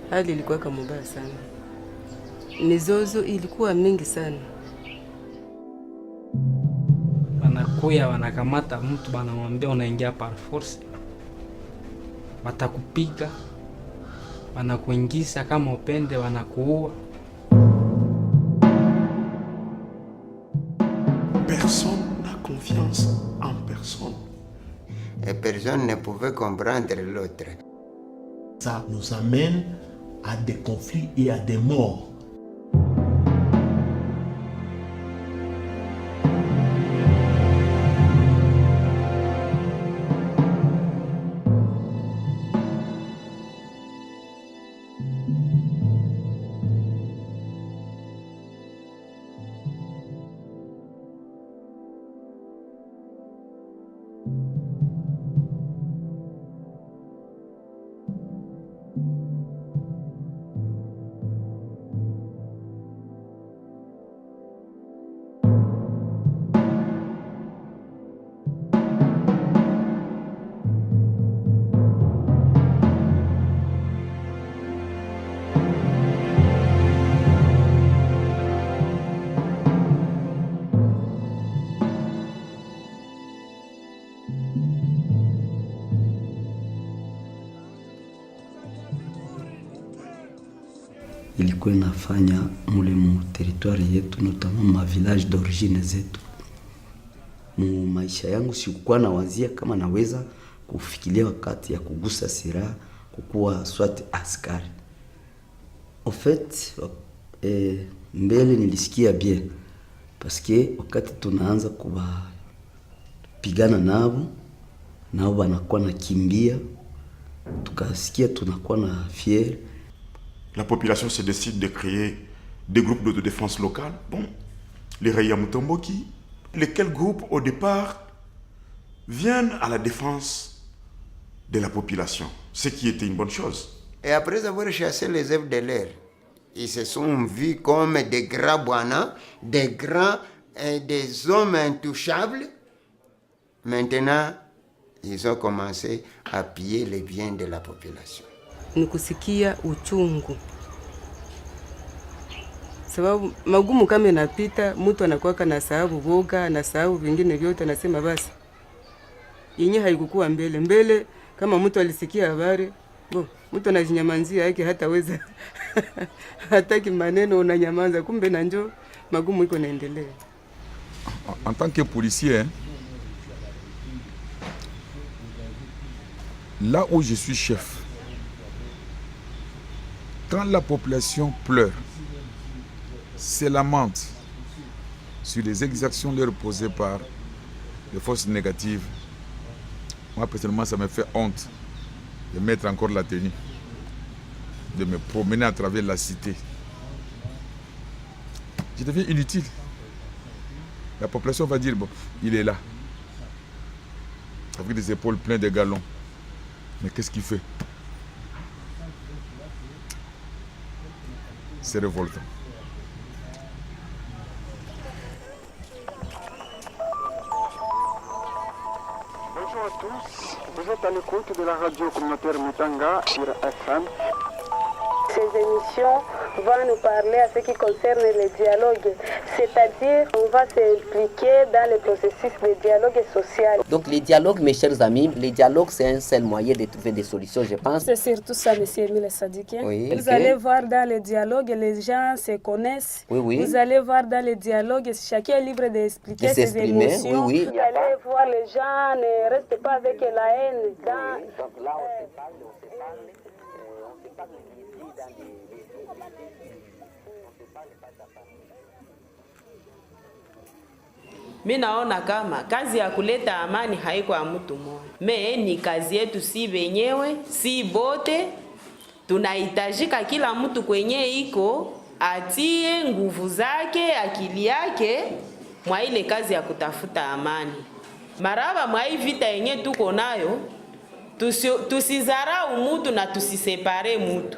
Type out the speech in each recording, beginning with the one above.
hali ilikuwa kama mbaya sana, mizozo ilikuwa mingi sana. Wanakuya wanakamata mtu wanamwambia unaingia par force, watakupiga, wanakuingiza kama upende, wanakuua. Personne n'a confiance en personne. Et personne ne pouvait comprendre l'autre. Ça nous amène à des conflits et à des morts. Ilikuwa inafanya mule mu territoire yetu, notamment ma village d'origine zetu. Mu maisha yangu sikuwa na wazia kama naweza kufikiria wakati ya kugusa silaha kukuwa swati askari. En fait, mbele nilisikia bien parce que wakati tunaanza kupigana nao wanakuwa nakimbia, tukasikia tunakuwa na fier. La population se décide de créer des groupes d'autodéfense locale. Bon, les Raya Mutomboki, lesquels groupes au départ viennent à la défense de la population, ce qui était une bonne chose. Et après avoir chassé les œufs de l'air, ils se sont vus comme des grands bouana, des hommes intouchables. Maintenant, ils ont commencé à piller les biens de la population. Nikusikia uchungu, sababu magumu kama inapita, mtu anakuwa na sababu boga na sababu vingine vyote, anasema basi yenye haikukuwa mbele kama mtu alisikia habari mtu anajinyamanzia yake, hataweza hataki maneno, unanyamanza, kumbe na njoo magumu iko naendelea. En tant que policier, là où je suis chef, quand la population pleure, se lamente sur les exactions leur posées par les forces négatives, moi personnellement ça me fait honte de mettre encore la tenue, de me promener à travers la cité. Je deviens inutile. La population va dire, bon, il est là, avec des épaules pleines de galons. Mais qu'est-ce qu'il fait? C'est révoltant. Bonjour à tous, vous êtes à l'écoute de la radio communautaire Mutanga sur FM. Ces émissions vont nous parler à ce qui concerne le dialogue, c'est-à-dire on va s'impliquer dans le processus de dialogue social. Donc les dialogues, mes chers amis, les dialogues c'est un seul moyen de trouver des solutions, je pense. C'est surtout ça, M. Emile Sadiké. Oui, vous allez voir dans le dialogue, les gens se connaissent. Oui. Vous allez voir dans le dialogue, chacun est libre d'expliquer ses émotions. Oui. Vous allez voir les gens, ne restent pas avec la haine. Donc là, on se parle, Mimi naona kama kazi ya kuleta amani haiko ya mtu mmoja. Ni kazi yetu si wenyewe, si bote. Tunahitajika kila mtu kwenye iko atie nguvu zake, akili yake mwa ile kazi ya kutafuta amani. Maraba mwa hii vita yenye tuko nayo, tusizarau mtu na tusisepare mtu.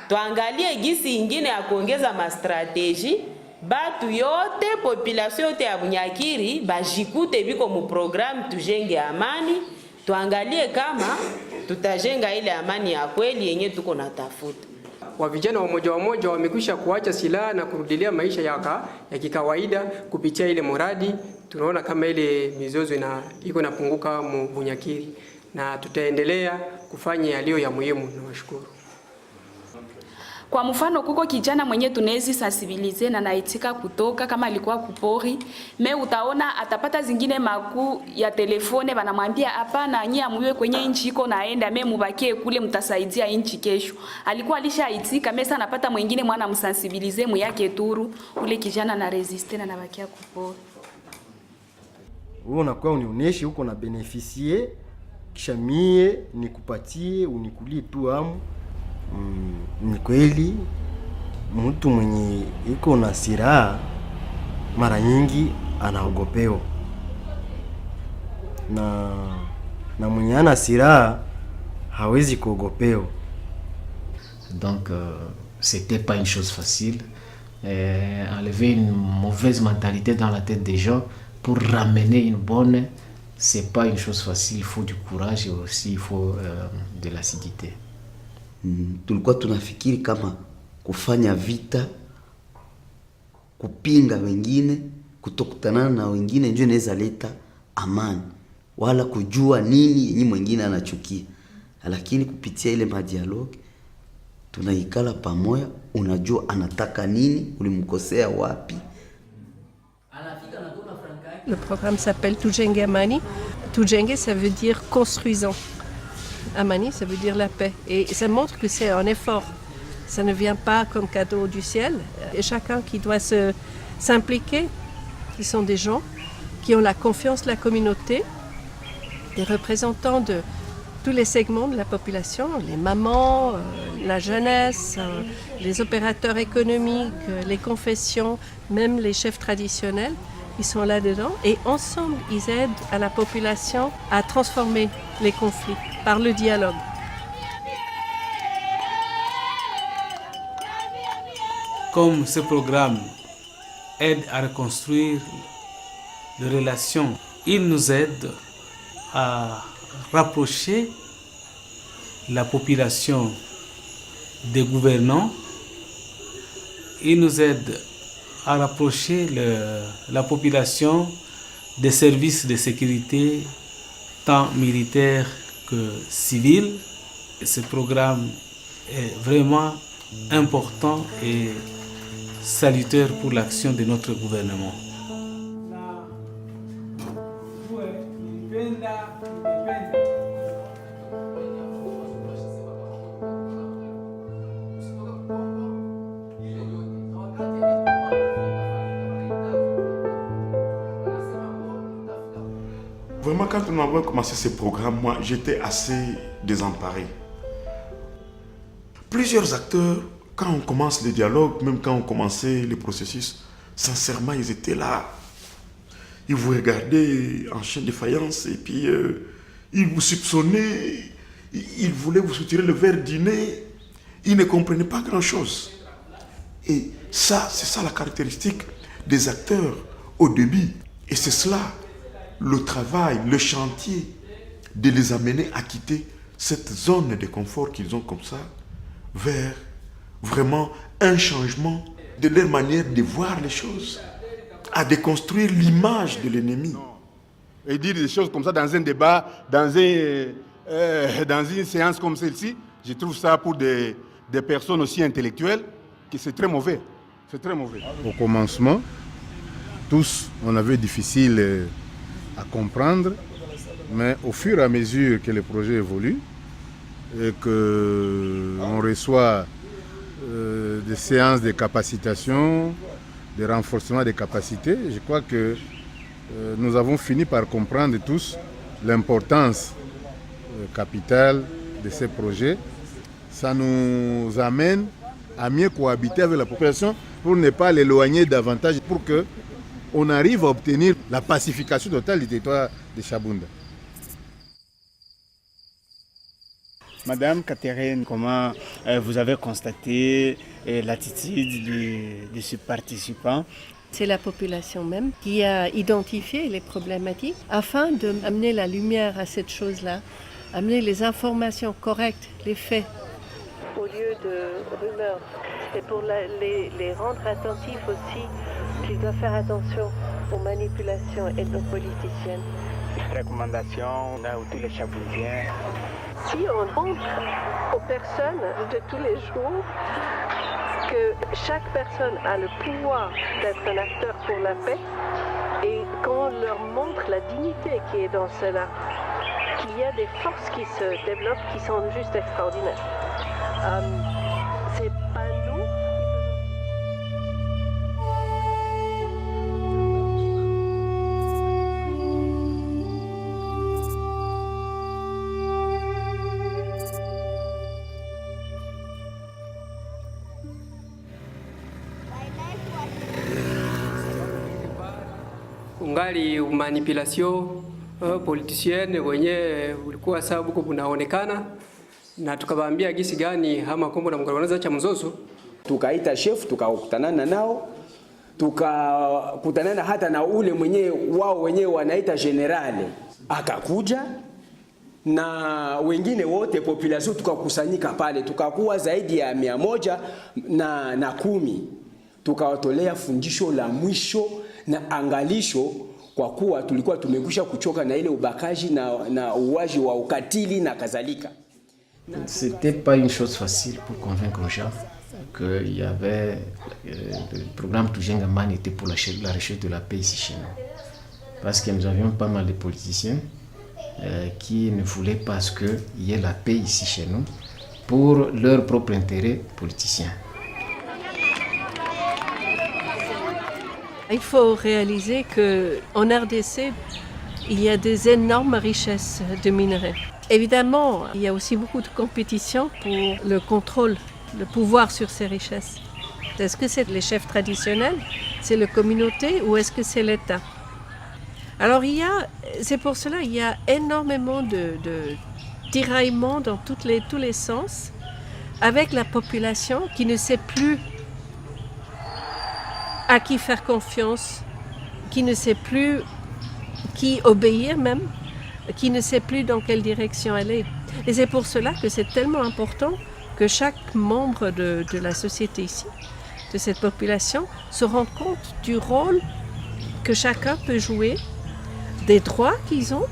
Tuangalie gisi ingine ya kuongeza mastrateji, batu yote, population yote ya Bunyakiri, bajikute biko mu programu tujenge amani, tuangalie kama tutajenga ile amani ya kweli yenye tuko natafuta. wa vijana wamoja wamekwisha kuacha silaha na kurudilia maisha ya kikawaida kupitia ile mradi. Tunaona kama ile mizozo iko napunguka Bunyakiri, na tutaendelea kufanya yaliyo ya muhimu. Nawashukuru. Kwa mfano kuko kijana mwenye tunezi sensibilize na naitika kutoka kama alikuwa kupori, utaona atapata zingine makuu ya telefone banamwambia hapana, nyie amuiwe kwenye inchi iko naenda, mubakie kule mtasaidia inchi kesho. Alikuwa alishaitika, mesa anapata mwingine mwana msensibilize muyake turu, ule kijana na resiste na nabakia kupori. Wewe unakuwa unioneshe huko na beneficie, kisha mie nikupatie unikulie tu amu. Ni kweli mtu mwenye iko na silaha mara nyingi anaogopewa, na mwenye ana silaha hawezi kuogopewa. Donc c'était pas une chose facile. Enlever une mauvaise mentalité dans la tête des gens pour ramener une bonne, c'est pas une chose facile. Il faut du courage et aussi il faut de l'assiduité. Tulikuwa tunafikiri kama kufanya vita, kupinga wengine, kutokutana na wengine ndio inaweza leta amani, wala kujua nini yenye mwingine anachukia. Lakini kupitia ile madialogue tunaikala pamoja, unajua anataka nini, ulimkosea wapi. Le programme s'appelle Tujenge Amani. Tujenge, ça veut dire construisant. Amani, ça veut dire la paix. Et ça montre que c'est un effort. Ça ne vient pas comme cadeau du ciel. Et chacun qui doit s'impliquer, qui sont des gens qui ont la confiance de la communauté, des représentants de tous les segments de la population, les mamans, la jeunesse, les opérateurs économiques, les confessions, même les chefs traditionnels. Ils sont là-dedans et ensemble, ils aident à la population à transformer les conflits par le dialogue. Comme ce programme aide à reconstruire les relations, il nous aide à rapprocher la population des gouvernants, il nous aide à rapprocher la population des services de sécurité, tant militaires que civils. Ce programme est vraiment important et salutaire pour l'action de notre gouvernement. Vraiment, quand on a commencé ce programme, moi, j'étais assez désemparé. Plusieurs acteurs, quand on commence le dialogue, même quand on commençait le processus, sincèrement, ils étaient là. Ils vous regardaient en chien de faïence et puis ils vous soupçonnaient, ils voulaient vous soutirer le verre du nez. Ils ne comprenaient pas grand-chose. Et ça, c'est ça la caractéristique des acteurs au début. Et c'est cela le travail, le chantier, de les amener à quitter cette zone de confort qu'ils ont comme ça, vers vraiment un changement de leur manière de voir les choses, à déconstruire l'image de l'ennemi. Et dire des choses comme ça dans un débat, dans une séance comme celle-ci, je trouve ça pour des personnes aussi intellectuelles, que c'est très mauvais. C'est très mauvais. Au commencement, tous, on avait difficile à comprendre, mais au fur et à mesure que le projet évolue et qu'on reçoit des séances de capacitation, de renforcement des capacités, je crois que nous avons fini par comprendre tous l'importance capitale de ces projets. Ça nous amène à mieux cohabiter avec la population pour ne pas l'éloigner davantage, pour qu'on arrive à obtenir la pacification totale du territoire de Chabunda. Madame Catherine, comment vous avez constaté l'attitude de ce participant? C'est la population même qui a identifié les problématiques afin d'amener la lumière à cette chose-là, amener les informations correctes, les faits. au lieu de rumeurs. Et pour les rendre attentifs aussi qu'ils doivent faire attention aux manipulations ethnopoliticiennes. Recommandations où tous les Chaboisiens. Si on montre aux personnes de tous les jours que chaque personne a le pouvoir d'être un acteur pour la paix et qu'on leur montre la dignité qui est dans cela, qu'il y a des forces qui se développent qui sont juste extraordinaires. C'est pas nous. Ungali manipulation politicienne wenye ulikuwa sababu kunaonekana na tukawaambia gisi gani hama kombo na mgawanaza cha mzozo, tukaita chef tukakutanana nao, tukakutanana hata na ule mwenye wao wenyewe wanaita generale akakuja na wengine wote population tukakusanyika pale, tukakuwa zaidi ya 110 tukawatolea fundisho la mwisho na angalisho, kwa kuwa tulikuwa tumekwisha kuchoka na ile ubakaji na uwaji wa ukatili na kadhalika. C'était pas une chose facile pour convaincre aux gens qu'il y avait le programme Tujenga Amani était pour la recherche de la paix ici chez nous. Parce que nous avions pas mal de politiciens qui ne voulaient pas qu'il y ait la paix ici chez nous pour leur propre intérêt politicien. Il faut réaliser qu'en RDC, il y a des énormes richesses de minerais. Évidemment, il y a aussi beaucoup de compétition pour le contrôle, le pouvoir sur ces richesses. Est-ce que c'est les chefs traditionnels, c'est la communauté ou est-ce que c'est l'État? Alors c'est pour cela qu'il y a énormément de tiraillements dans tous les sens, avec la population qui ne sait plus à qui faire confiance, qui ne sait plus qui obéir même, qui ne sait plus dans quelle direction aller. Et c'est pour cela que c'est tellement important que chaque membre de la société ici, de cette population, se rend compte du rôle que chacun peut jouer, des droits qu'ils ont. Il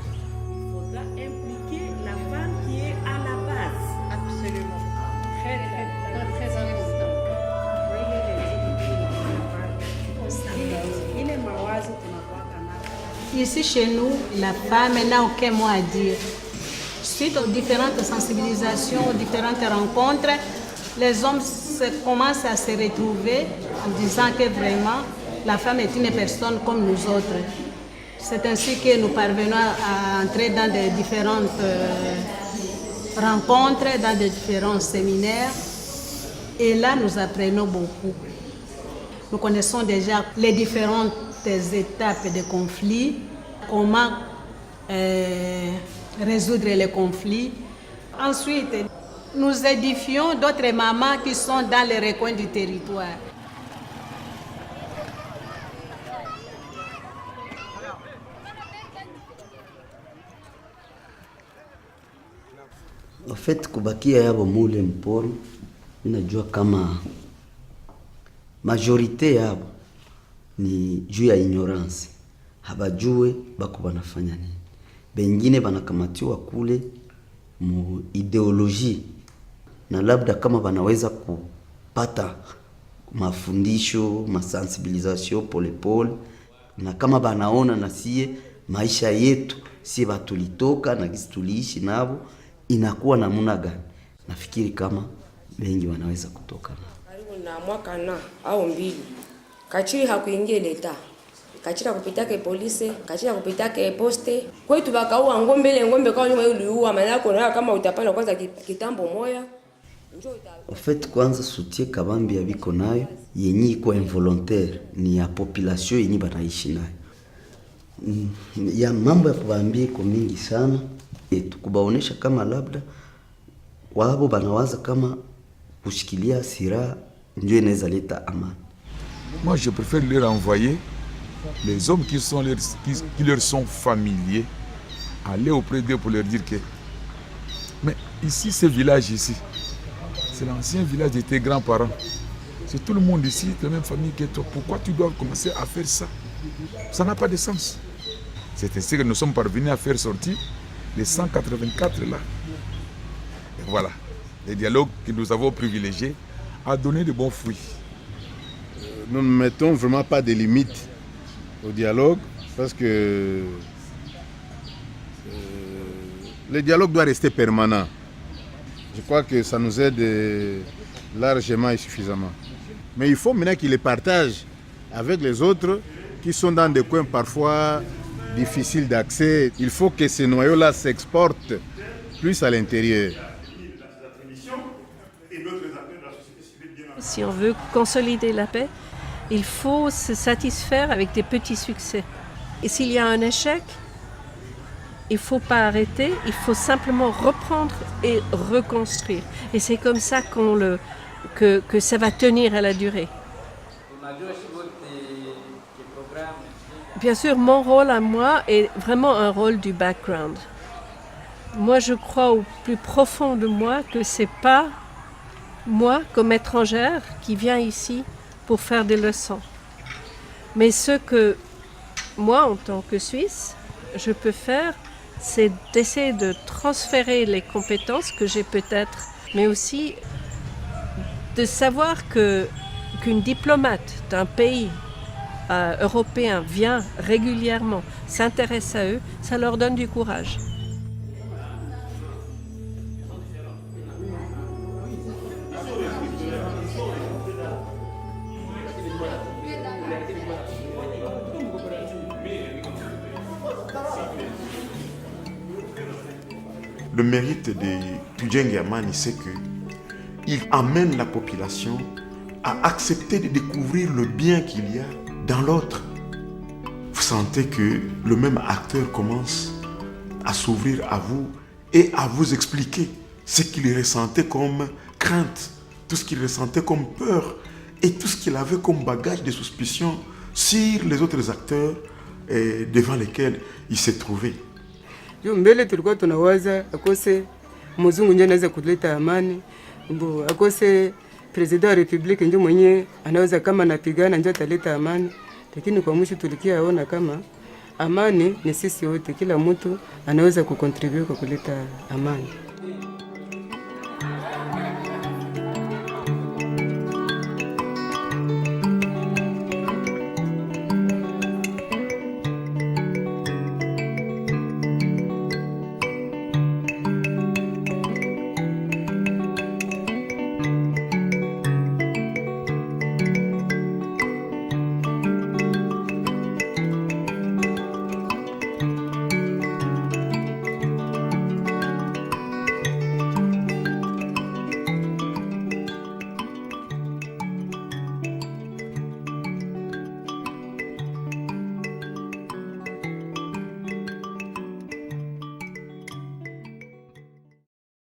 faudra impliquer la femme qui est à la base. Absolument. Très important. Ici chez nous, la femme n'a aucun mot à dire. Suite aux différentes sensibilisations, aux différentes rencontres, les hommes commencent à se retrouver en disant que vraiment la femme est une personne comme nous autres. C'est ainsi que nous parvenons à entrer dans des différentes rencontres, dans des différents séminaires. Et là, nous apprenons beaucoup. Nous connaissons déjà les différentes étapes de conflits, comment résoudre les conflits. Ensuite, nous édifions d'autres mamans qui sont dans les recoins du territoire. En fait, kubakia yabo mule mpori, ninajua kama majorite yabo ni juu ya ignorance. Habajue bako banafanya nini. Bengine banakamatiwa kule mu ideoloji, na labda kama banaweza kupata mafundisho, masensibilisation pole, na kama banaona na sie maisha yetu si batulitoka na kisi tuliishi nabo inakuwa namna gani, nafikiri kama wengi wanaweza kutoka karibu na mwaka au mbili. Kachiri hakuingia leta. Kachira kupitake polisi, kachira kupitake poste. Kwetu bakaua ngombe, ile ngombe kwa nyuma uliua maana yako na kama utapana kwanza kitambo moya. En fait, kwanza soutien kabambi ya biko nayo yenye iko involontaire ni ya population yenye banaishi nayo. Ya mambo ya kubambia iko mingi sana. Tukubaonesha kama labda wao banawaza kama kushikilia silaha ndio inaweza leta amani. Moi, je préfère leur envoyer les hommes qui leur sont familiers, aller auprès d'eux pour leur dire que mais ici, ce village ici, C'est l'ancien village de tes grands-parents. C'est tout le monde ici, de la même famille que toi. Pourquoi tu dois commencer à faire ça? Ça n'a pas de sens. C'est ainsi que nous sommes parvenus à faire sortir les 184 là. Et voilà, le dialogue que nous avons privilégié a donné de bons fruits. Nous ne mettons vraiment pas de limites au dialogue parce que le dialogue doit rester permanent. Je crois que ça nous aide largement et suffisamment. Mais il faut maintenant qu'il les partage avec les autres qui sont dans des coins parfois difficiles d'accès. Il faut que ces noyaux-là s'exportent plus à l'intérieur. Si on veut consolider la paix, il faut se satisfaire avec des petits succès. Et s'il y a un échec, il ne faut pas arrêter, il faut simplement reprendre et reconstruire. Et c'est comme ça que ça va tenir à la durée. Bien sûr, mon rôle à moi est vraiment un rôle du background. Moi, je crois au plus profond de moi que ce n'est pas moi, comme étrangère, qui viens ici pour faire des leçons. Mais ce que moi, en tant que Suisse, je peux faire, c'est d'essayer de transférer les compétences que j'ai peut-être, mais aussi de savoir qu'une diplomate d'un pays européen vient régulièrement, s'intéresse à eux, ça leur donne du courage. Le mérite de Tudjenge Amani, c'est qu'il amène la population à accepter de découvrir le bien qu'il y a dans l'autre. Vous sentez que le même acteur commence à s'ouvrir à vous et à vous expliquer ce qu'il ressentait comme crainte, tout ce qu'il ressentait comme peur et tout ce qu'il avait comme bagage de suspicion sur les autres acteurs devant lesquels il s'est trouvé. Mbele tulikuwa tunawaza akose mzungu ndiye anaweza kuleta amani, akose president wa republiki ndio mwenyewe anaweza kama anapigana ndio ataleta amani, lakini kwa mwisho tulikiaona kama amani ni sisi wote, kila mtu anaweza kucontribute kwa kuleta amani.